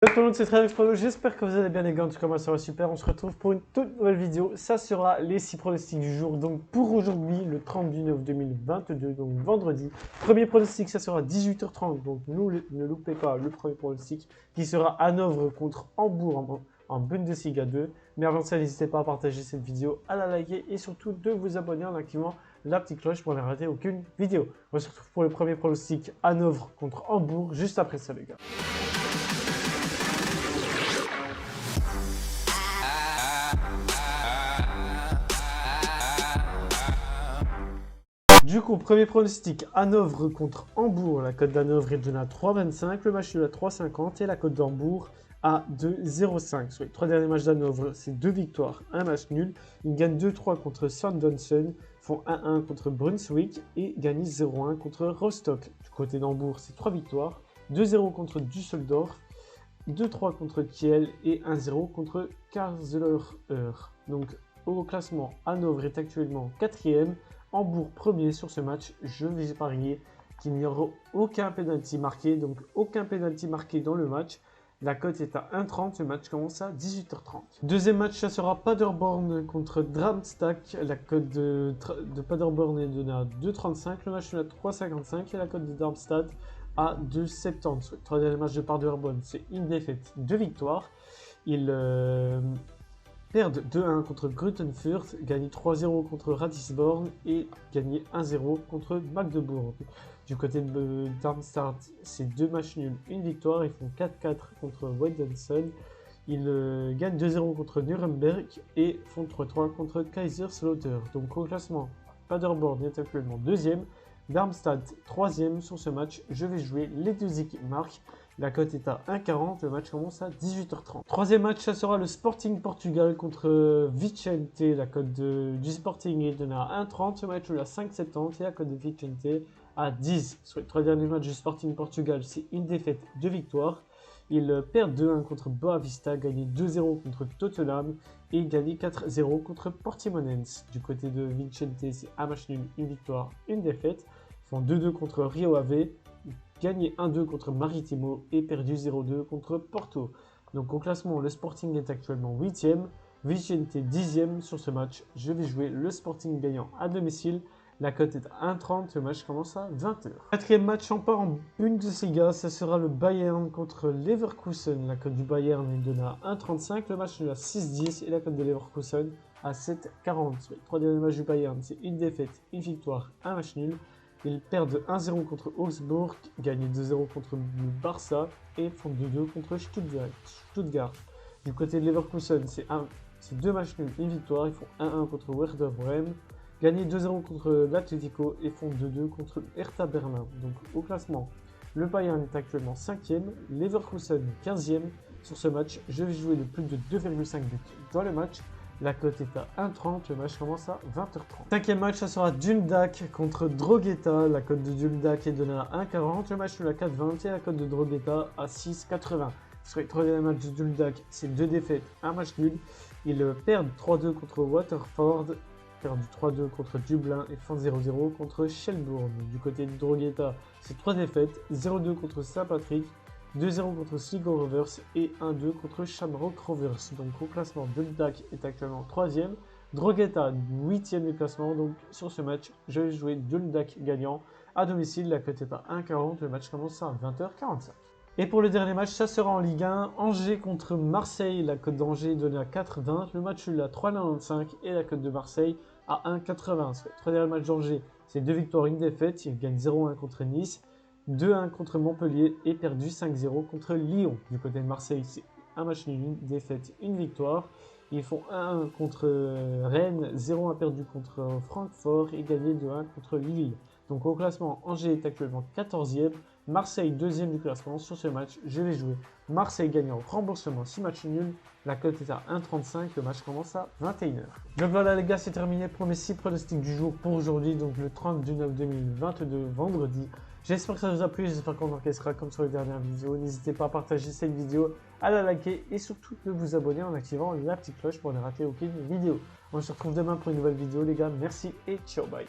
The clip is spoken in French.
Salut tout le monde, c'est TryHardXPro, j'espère que vous allez bien les gars, en tout cas moi ça va super, on se retrouve pour une toute nouvelle vidéo, ça sera les 6 pronostics du jour, donc pour aujourd'hui, le 30 du 9 2022, donc vendredi, premier pronostic ça sera 18h30, donc ne loupez pas le premier pronostic qui sera Hanovre contre Hambourg en Bundesliga 2, mais avant ça n'hésitez pas à partager cette vidéo, à la liker et surtout de vous abonner en activant la petite cloche pour ne rater aucune vidéo. On se retrouve pour le premier pronostic Hanovre contre Hambourg, juste après ça les gars. Du coup, premier pronostic, Hanovre contre Hambourg. La cote d'Hanovre est donnée à 3,25, le match nul à 3,50 et la cote d'Hambourg à 2,05. Sur les 3 derniers matchs d'Hanovre, c'est 2 victoires, 1 match nul. Ils gagnent 2-3 contre Sandonsen, font 1-1 contre Brunswick et gagnent 0-1 contre Rostock. Du côté d'Hambourg, c'est 3 victoires, 2-0 contre Düsseldorf, 2-3 contre Kiel et 1-0 contre Karlsruhe. Donc au classement, Hanovre est actuellement 4e. Hambourg premier sur ce match, je vais parier qu'il n'y aura aucun penalty marqué, donc aucun penalty marqué dans le match. La cote est à 1,30, le match commence à 18h30. Deuxième match, ça sera Paderborn contre Darmstadt. La cote de Paderborn est donnée à 2,35, le match est à 3,55 et la cote de Darmstadt à 2,70. Le trois derniers matchs de Paderborn, c'est une défaite, 2 victoires. Ils perdent 2-1 contre Gruttenfurt, gagnent 3-0 contre Ratisborn et gagnent 1-0 contre Magdebourg. Du côté de Darmstadt, c'est 2 matchs nuls, 1 victoire. Ils font 4-4 contre Weidensen. Ils gagnent 2-0 contre Nuremberg et font 3-3 contre Kaiserslautern. Donc au classement, Paderborn est actuellement 2e. Darmstadt 3e sur ce match. Je vais jouer les deux équipes marquent. La cote est à 1,40, le match commence à 18h30. Troisième match, ça sera le Sporting Portugal contre Vicente. La cote du Sporting est donnée à 1,30, le match est à 5,70 et la cote de Vicente à 10. Sur les 3 derniers matchs du Sporting Portugal, c'est une défaite, 2 victoires. Ils perdent 2-1 contre Boavista, gagnent 2-0 contre Tottenham et gagnent 4-0 contre Portimonense. Du côté de Vicente, c'est un match nul, une victoire, une défaite. Ils font 2-2 contre Rio Ave, gagné 1-2 contre Maritimo et perdu 0-2 contre Porto. Donc au classement, le Sporting est actuellement 8e, Vicente 10e sur ce match. Je vais jouer le Sporting gagnant à domicile. La cote est à 1,30, le match commence à 20h. Quatrième match en part en Bundesliga, ce sera le Bayern contre Leverkusen. La cote du Bayern est donnée à 1,35, le match est à 6,10 et la cote de Leverkusen à 7,40. Sur les 3 derniers matchs du Bayern, c'est une défaite, une victoire, un match nul. Ils perdent 1-0 contre Augsbourg, gagnent 2-0 contre le Barça et font 2-2 contre Stuttgart. Du côté de Leverkusen, c'est 2 matchs nuls, une victoire. Ils font 1-1 contre Werder Bremen, gagnent 2-0 contre l'Atlético et font 2-2 contre Hertha Berlin. Donc au classement, le Bayern est actuellement 5e, Leverkusen 15e. Sur ce match, je vais jouer de plus de 2,5 buts dans le match. La cote est à 1,30, le match commence à 20h30. Cinquième match, ça sera Dundalk contre Drogheda. La cote de Dundalk est donnée à 1,40, le match est à 4,20 et la cote de Drogheda à 6,80. Sur les 3 derniers matchs de Dundalk, c'est 2 défaites, 1 match nul. Ils perdent 3-2 contre Waterford, perdent 3-2 contre Dublin et font 0-0 contre Shelbourne. Du côté de Drogheda, c'est 3 défaites, 0-2 contre Saint-Patrick, 2-0 contre Sligo Rovers et 1-2 contre Shamrock Rovers. Donc au classement, Dundalk est actuellement 3e, Drogheda 8e du classement. Donc sur ce match, je vais jouer Dundalk gagnant à domicile. La cote est à 1,40, le match commence à 20h45. Et pour le dernier match, ça sera en Ligue 1, Angers contre Marseille. La cote d'Angers est donnée à 4,20, le match est à 3,95 et la cote de Marseille à 1,80. Sur les 3 derniers matchs d'Angers, c'est 2 victoires, une défaite. Ils gagnent 0-1 contre Nice, 2-1 contre Montpellier et perdu 5-0 contre Lyon. Du côté de Marseille, c'est un match nul, une défaite, une victoire. Ils font 1-1 contre Rennes, 0-1 perdu contre Francfort et gagné 2-1 contre Lille. Donc au classement, Angers est actuellement 14e, Marseille 2e du classement. Sur ce match, je vais jouer Marseille gagnant remboursement 6 matchs nuls. La cote est à 1,35, le match commence à 21h. Donc voilà les gars, c'est terminé pour mes 6 pronostics du jour pour aujourd'hui, donc le 30 du 9 2022 vendredi. J'espère que ça vous a plu, j'espère qu'on encaissera comme sur les dernières vidéos. N'hésitez pas à partager cette vidéo, à la liker et surtout de vous abonner en activant la petite cloche pour ne rater aucune vidéo. On se retrouve demain pour une nouvelle vidéo les gars, merci et ciao bye.